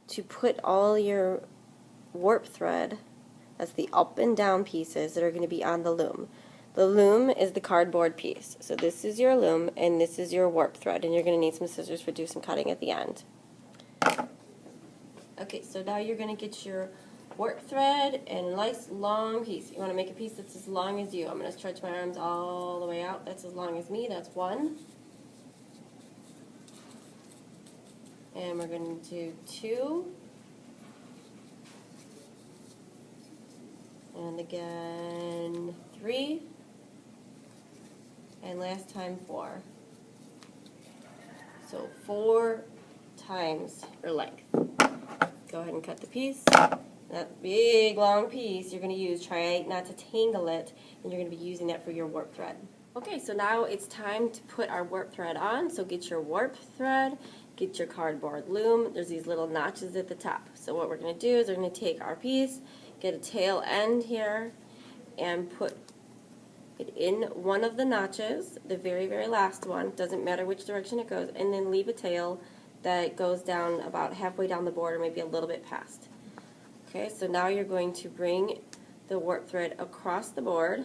to put all your warp thread, that's the up and down pieces that are going to be on the loom. The loom is the cardboard piece. So this is your loom and this is your warp thread, and you're going to need some scissors for do some cutting at the end. Okay, so now you're going to get your warp thread and a nice long piece. You want to make a piece that's as long as you. I'm going to stretch my arms all the way out. That's as long as me. That's one. And we're going to do two. And again, three. And last time, four. So 4 times your length. Go ahead and cut the piece. That big long piece you're going to use, try not to tangle it, and you're going to be using that for your warp thread. Okay, so now it's time to put our warp thread on. So get your warp thread, get your cardboard loom. There's these little notches at the top. So what we're going to do is we're going to take our piece, get a tail end here, and put it in one of the notches, the very, very last one. Doesn't matter which direction it goes, and then leave a tail that goes down about halfway down the border, maybe a little bit past. Okay, so now you're going to bring the warp thread across the board,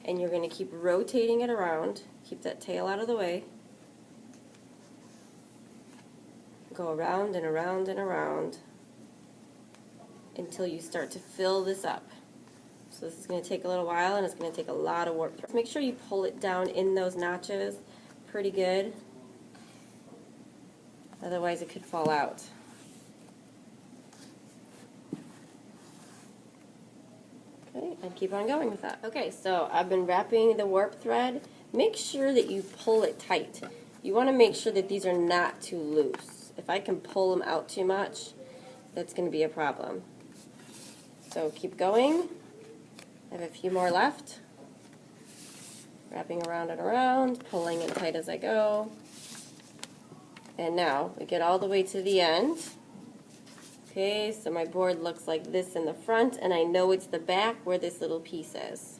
and you're going to keep rotating it around. Keep that tail out of the way. Go around and around and around until you start to fill this up. So this is going to take a little while, and it's going to take a lot of warp thread. Make sure you pull it down in those notches pretty good. Otherwise it could fall out. Okay, and keep on going with that. Okay, so I've been wrapping the warp thread. Make sure that you pull it tight. You want to make sure that these are not too loose. If I can pull them out too much, that's going to be a problem. So keep going. I have a few more left. Wrapping around and around, pulling it tight as I go. And now we get all the way to the end. Okay, so my board looks like this in the front, and I know it's the back where this little piece is.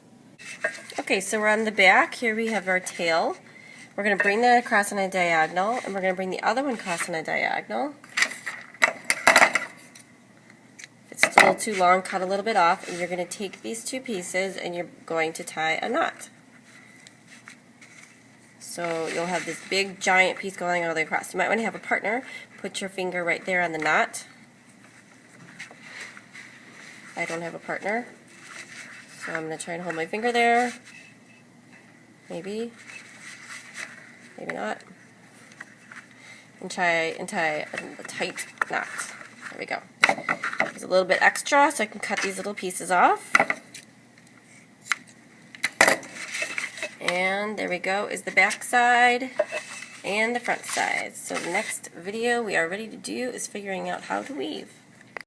Okay, so we're on the back. Here we have our tail. We're going to bring that across on a diagonal, and we're going to bring the other one across on a diagonal. If it's still too long, cut a little bit off, and you're going to take these two pieces and you're going to tie a knot. So you'll have this big giant piece going all the way across. You might want to have a partner. Put your finger right there on the knot. I don't have a partner, so I'm going to try and hold my finger there. Maybe. Maybe not. And try and tie a tight knot. There we go. There's a little bit extra, so I can cut these little pieces off. And there we go, is the back side and the front side. So the next video we are ready to do is figuring out how to weave.